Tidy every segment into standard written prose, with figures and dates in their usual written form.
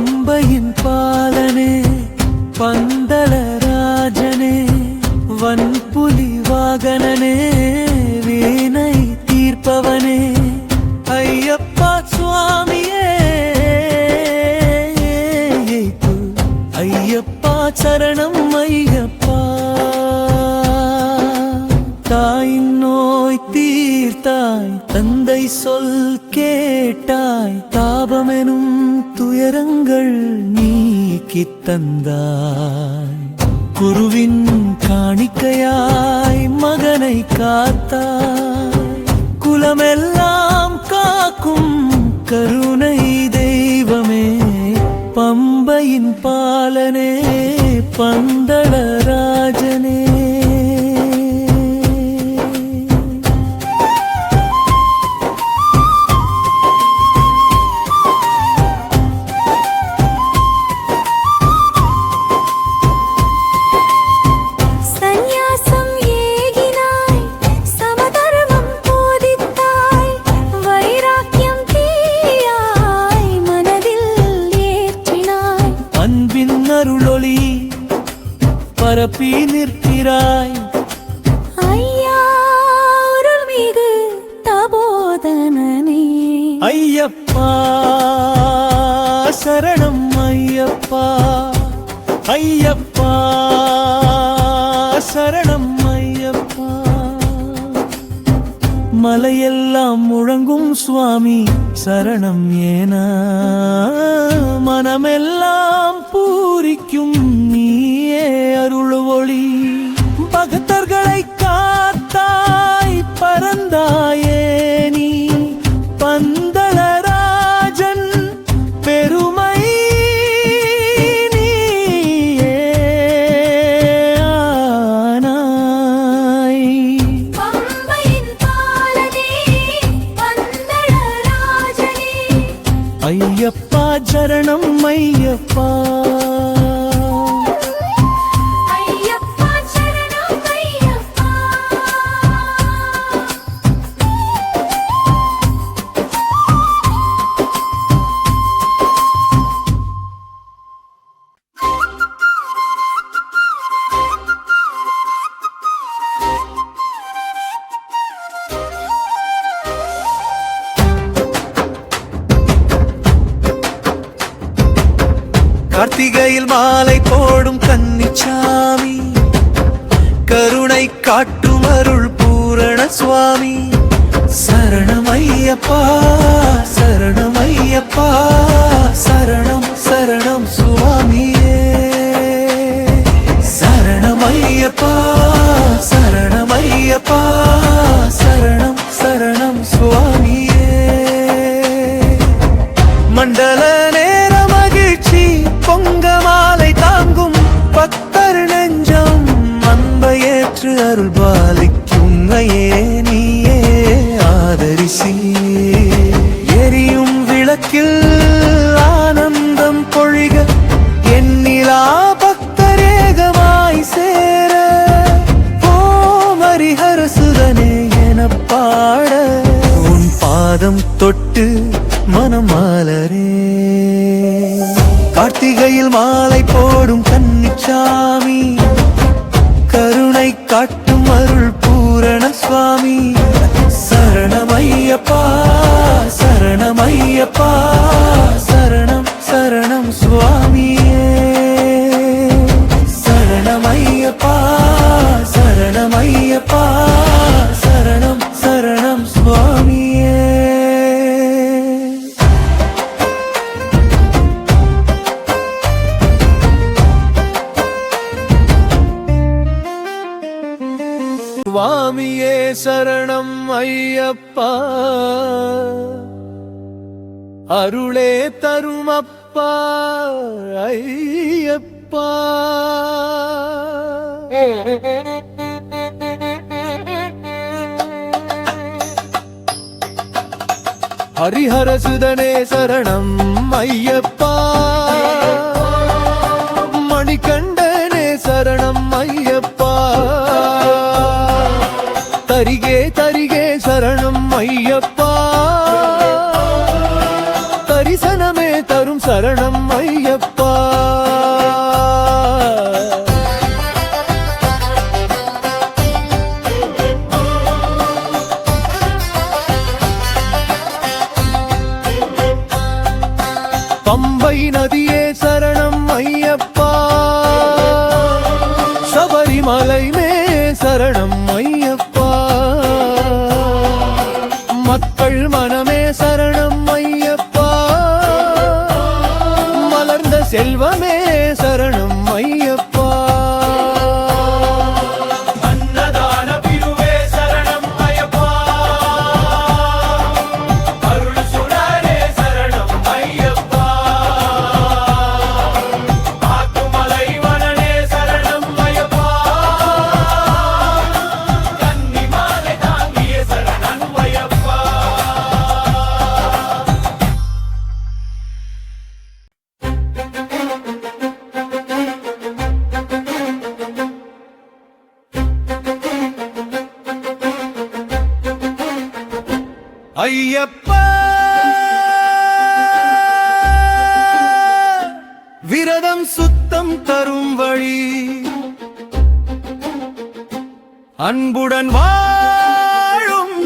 பம்பையின் பாலனே பந்தளராஜனே வன்புலி வாகனனே வீணை தீர்ப்பவனே ஐயப்பா சுவாமியே ஐயப்பா சரணம் ஐயப்பா தாயின் நோய் தீர்த்தாய் தந்தை சொல் கேட்டாய் தாபமெனும் துயரங்கள் நீக்கித் தந்தாய் குருவின் காணிக்கையாய் மகனை காத்தாய் குலமெல்லாம் காக்கும் கருணை தெய்வமே பம்பையின் பாலனே பந்தளராஜனே அருளொளி பரப்பி நிற்கிறாய் ஐயா அருள்மிகு தபோதனனே ஐயப்பா சரணம் ஐயப்பா ஐயப்பா சரணம் ஐயப்பா மலையெல்லாம் முழங்கும் சுவாமி சரணம் ஏனா மனமெல்லாம் பூரிக்கும் நீயே அருள் ஒளி பக்தர்களை காத்தாய் பரந்தாயே நீ பந்தளராஜன் பெருமை நீயே ஆனாய் பம்பையின் பாலனே பந்தளராஜனே ஐயப்பா சரணம் ஐயப்பா ஐயப்பா சரணம் ஐயப்பா கார்த்திகையில் மாலை போடும் கன்னிச்சாமி கருணை காட்டும் அருள் பூரண சுவாமி சரணம் ஐயப்பா சரணம் ஐயப்பா சரணம் சரணம் சுவாமியே சரணம் ஐயப்பா சரணம் ஐயப்பா சரணம் சரணம் சுவாமியே மண்டல நேர மகிழ்ச்சி பொங்க மாலை தாங்கும் பக்தர் நெஞ்சம் அன்பையேற்று அருள் பாலிக்கும் நீயே ஆதரிசி எரியும் விளக்கில் ஆனந்தம் பொழிக எண்ணிலா பக்தரேகமாய் சேர ஓம் ஹரிஹர சுதனே என பாட உன் பாதம் தொட்டு மனம் மாலரே கார்த்திகையில் மாலை போடும் கன்னிச்சாமி கருணை காட்டும் அருள் பூரண சுவாமி சரணம் ஐயப்பா சரணம் ஐயப்பா சரணம் சரணம் சுவாமியே சரணம் ஐயப்பா சரணம் ஐயப்பா சரணம் சரணம் சுவாமியே சுவாமியே சரணம் ஐயப்பா அருளே தருமப்பா ஐயப்பா ஹரிஹர சுதனே சரணம் ஐயப்பா மணிகண்டனே சரணம் ஐயப்பா தரிகே தரிகே சரணம் ஐயப்பா தரிசனமே தரும் சரணம் ஐயப்பா. பம்பை நதியே சரணம் ஐயப்பா, சபரிமலை மே சரணம் ஐயப்பா, மக்கள் மனமே சரணம் ஐயப்பா, மலர்ந்த செல்வமே சரணம் ஐயப்பா. அன்னதான பிருவே சரணம் ஐயப்பா, அருள் சுடரே சரணம் ஐயப்பா, ஆத்துமலை வனனே சரணம் ஐயப்பா, கன்னிமாலை தாங்கிய சரணம் ஐயப்பா. ஐயப்பா விரதம் சுத்தம் தரும் வழி, அன்புடன் வாழும்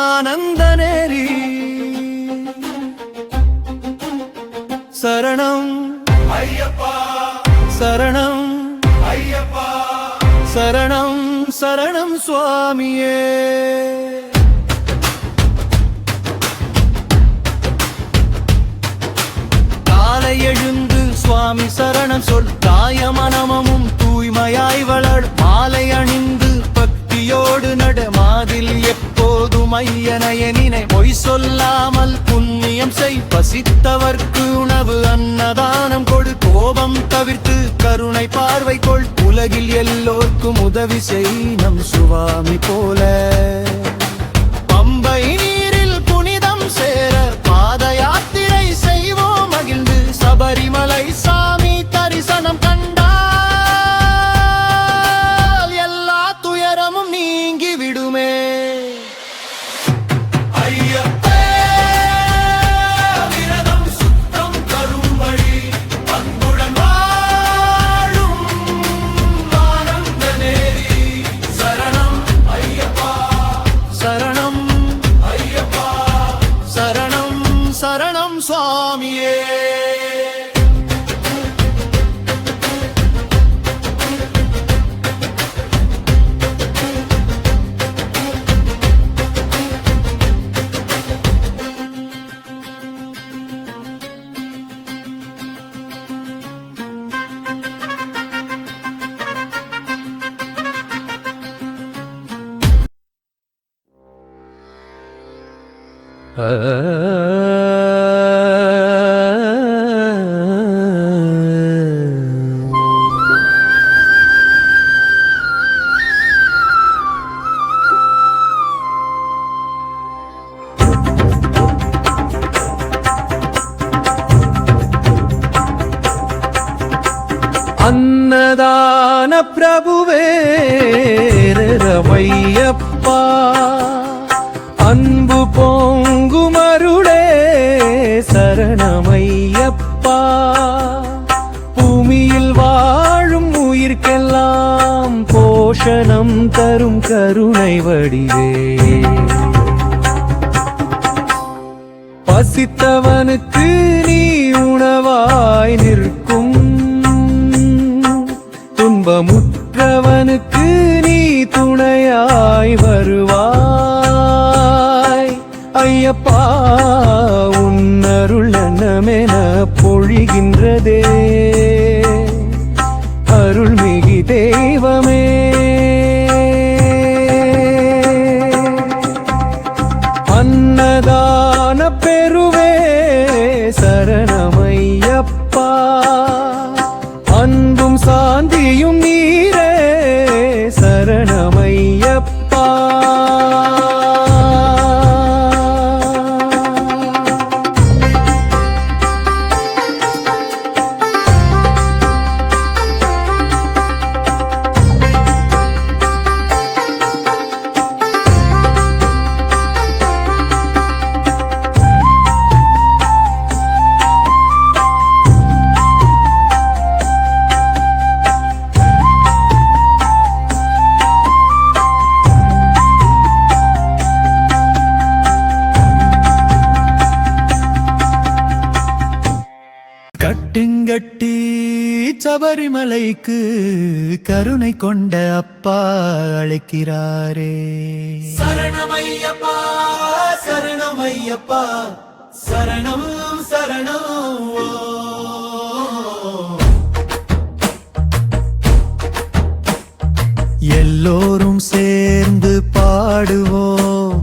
ஆனந்த நேரி, சரணம் ஐயப்பா சரணம் ஐயப்பா, சரணம் சரணம் சுவாமியே. காலை எழுந்து சுவாமி சரணம் சொல், காய மனமும் தூய்மையாய் வளர், மாலை அணிந்து பக்தியோடு நட, மாதில் எப்போதும் ஐயனைய நினை, பொய் சொல்லாமல் புண்ணியம் செய், பசித்தவர்க்கு உணவு அன்னதானம் கொடு, கோபம் தவிர்த்து கருணை பார்வை கொள், உலகில் எல்லோர்க்கும் உதவி செய் நம் சுவாமி போல. பம்பை நீரில் புனிதம் சேர பாத யாத்திரை செய்வோம் மகிழ்ந்து, சபரிமலை சாமி தரிசனம் கண்டால் எல்லா துயரமும் நீங்கி விடுமே. ஐயப்பா விரதம் சுத்தம் தரும் வழி, அன்புடன் வாழும் ஆனந்த நேரி, சரணம் ஐயப்பா சரணம் ஐயப்பா, சரணம் சரணம் சுவாமியே. அன்னதான பிரபுவே ரவையப்பா, அன்பு பொங்குமருளே சரணமையப்பா, பூமியில் வாழும் உயிர்க்கெல்லாம் போஷணம் தரும் கருணை வடிவே, பசித்தவனுக்கு நீ உணவாய் நிற்கும், துன்பமுற்றவனுக்கு நீ துணையாய் வருவாய். ஐயப்பா உன்னருள் எண்ணமென பொழிகின்றதே, அருள்மிகு தெய்வமே. அன்னதான பெருவே சரணமையப்பா, அன்பும் சாந்தியும் நீரே சரணமையப்பா. கட்டுங்கட்டி சபரிமலைக்கு கருணை கொண்ட அப்பா அழைக்கிறாரே. சரணமையப்பா சரணமையப்பா சரணம் சரணம். எல்லோரும் சேர்ந்து பாடுவோம்,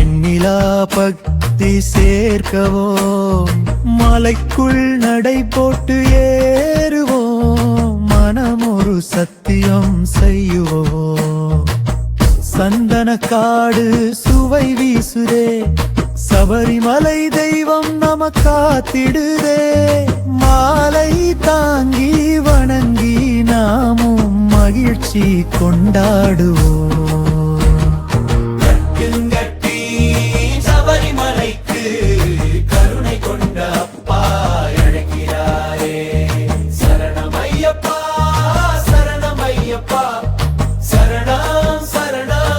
எண்ணிலா பக்தி சேர்க்கவும், மலைக்குள் நடை போட்டு ஏறுவோம், மனம் ஒரு சத்தியம் செய்யுவோம். சந்தன காடு சுவை வீசுதே, சபரிமலை தெய்வம் நம காத்திடுதே. மாலை தாங்கி வணங்கி நாமும் மகிழ்ச்சி கொண்டாடுவோம். சபரிமலைக்கு கருணை கொண்ட அப்பா அழைக்கிறாரே. சரணமையப்பா சரணமையப்பா சரணம் சரணம்.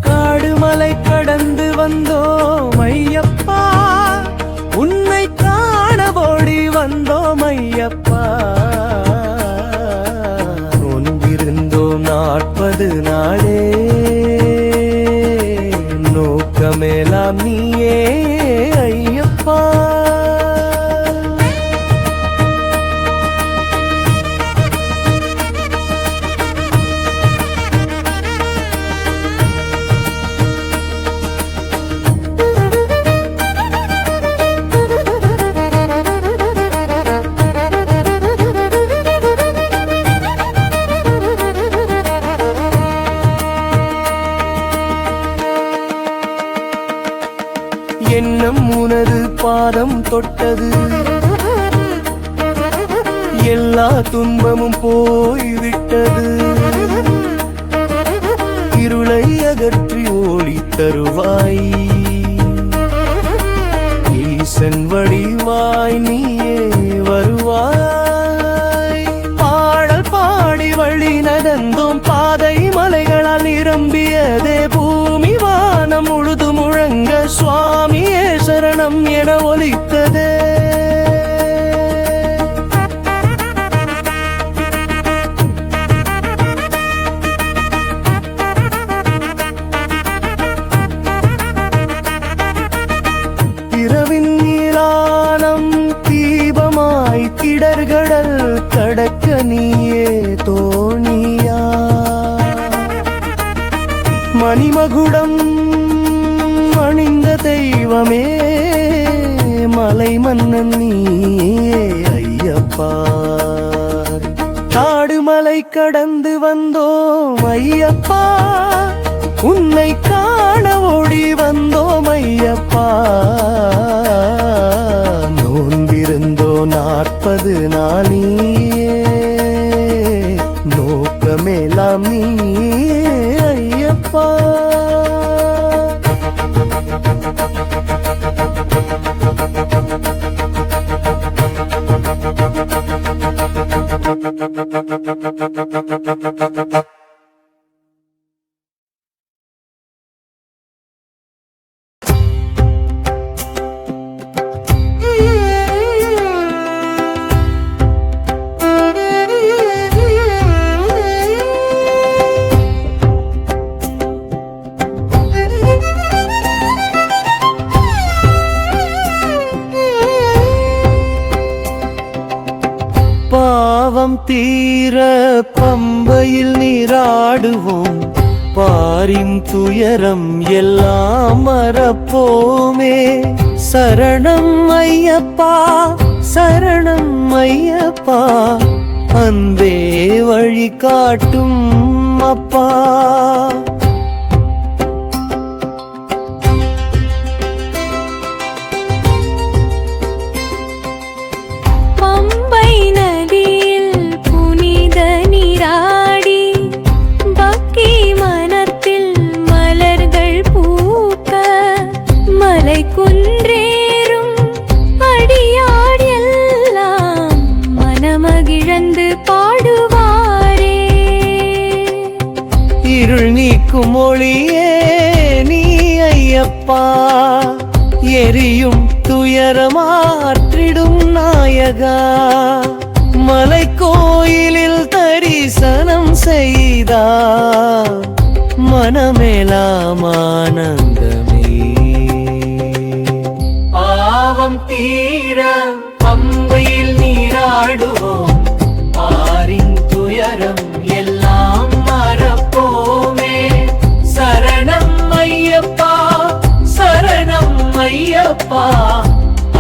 காடுமலை கடந்து வந்தோம் ஐயப்பா, உன்னை காண ஓடி வந்தோம் ஐயப்பா. நொந்திருந்தோம் 40 நாளே, நோக்கமேலாம் நீயே ஐயப்பா. எண்ணம் உனது பாதம் தொட்டது, எல்லா துன்பமும் போய்விட்டது. இருளை அகற்றி ஒளி தருவாய், ஈசன் வடிவாய் நீயே வருவாய். பாடல் பாடி வழி நடந்தோம், பாதை மலைகளால் நிரம்பியதே. பூமி வானம் முழுது முழங்க சுவாமியே சரணம் என ஒலித்ததே. இரவின் நீலானம் தீபமாய் கிடர்கடல் கடக்க நீயே தோணியா. மணிமகுடம் அணிந்த தெய்வமே, மலை மன்னன் நீயே ஐயப்பா. காடுமலை கடந்து வந்தோம் ஐயப்பா, உன்னை காண ஓடி வந்தோம் ஐயப்பா. நோன்பிருந்தோ 40 நாளியே, நோக்கமேலாம் நீயே ஐயப்பா. பாவம் தீர பம்பையில் நீராடுவோம் பாரின் துயரம் எல்லாம் மறப்போமே சரணம் ஐயப்பா சரணம் ஐயப்பா அன்பே வழி காட்டும் அப்பா பம்பை நதியில் புனித நீராடி பக்தி மனத்தில் மலர்கள் பூக்க மலை குன்றேறும் அடியார் எல்லாம் மனமகிழந்து பாடுவாரே இருள் நீக்கும் ஒளியே நீ ஐயப்பா எரியும் துயரமாற்றிடும் நாயகா மலை கோயிலில் தரிசனம் செய்தா மனமேலாம் ஆனந்தமே பாவம் தீர பம்பையில் நீராடுவோம் பாரின் துயரம் எல்லாம் மறப்போமே சரணம் ஐயப்பா சரணம் ஐயப்பா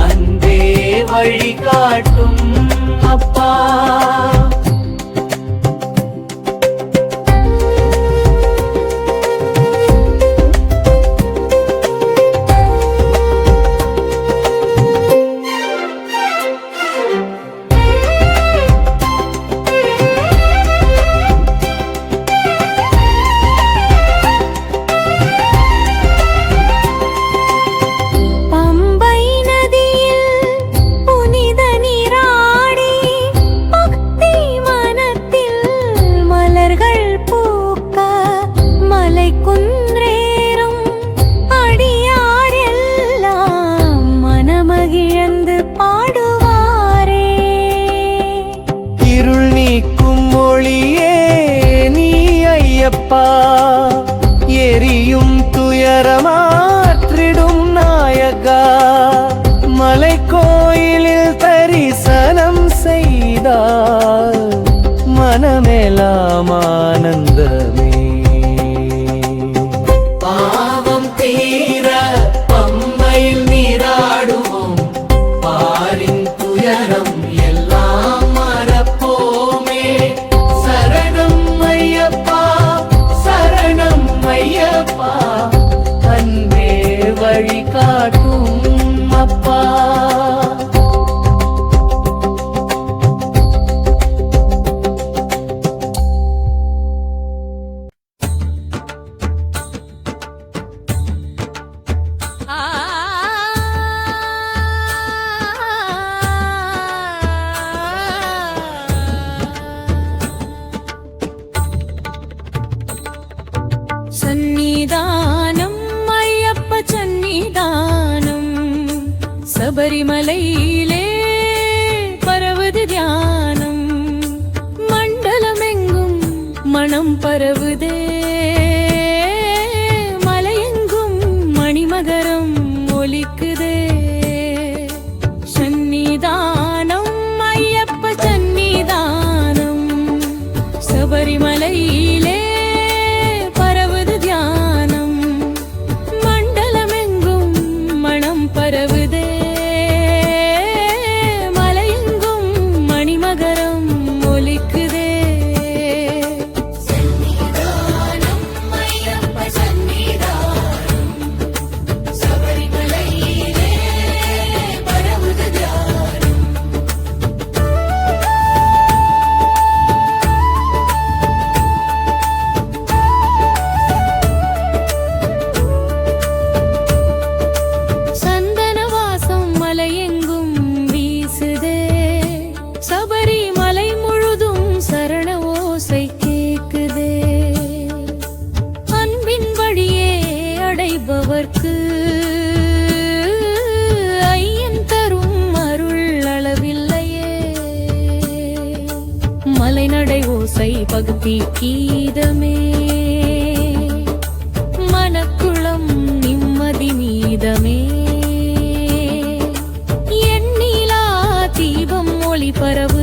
அன்பே வழி காட்டும் அப்பா பம்பை நதியில் புனித நீராடி பக்தி மனத்தில் மலர்கள் பூக்க மலை குன்றேறும் அடியார் எல்லாம் மனமகிழந்து பாடுவாரே இருள் நீக்கும் ஒளியே நீ ஐயப்பா எரியும் துயரமாற்றிடும் நாயகா மலை கோயிலில் தரிசனம் செய்தால் மனமேலாம் ஆனந்தமே பாவம் தீர பம்பையில் நீராடுவோம் பாரின் துயரம் எல்லாம் மறப்போமே சரணம் ஐயப்பா சரணம் ஐயப்பா அன்பே வழி காட்டும் அப்பா சந்நிதானம் ஐயப்ப சந்நிதானம் சபரிமலையிலே பரவுது தியானம் மண்டலமெங்கும் மனம் பரவுதே மலையெங்கும் மணிமகரம் ஒலிக்குதே சந்நிதானம் ஐயப்ப சந்நிதானம் சபரிமலையிலே பரவுது தியானம் மண்டலமெங்கும் மனம் பரவுதே மலையெங்கும் மணிமகரம் ஒலிக்குதே சந்நிதானம் ஐயப்ப சந்நிதானம் சபரிமலையிலே பரவுது தியானம் சந்தன வாசம் மலையெங்கும் வீசுதே சபரிமலை முழுதும் சரண ஓசை கேக்குதே அன்பின் வழியே அடைபவர்க்கு ஐயன் தரும் அருள் அளவில்லையே மலைநடை ஓசை பக்தி கீதமே மனக்குளம் நிம்மதி மீதமே எண்ணிலா தீபம் ஒளி பரவு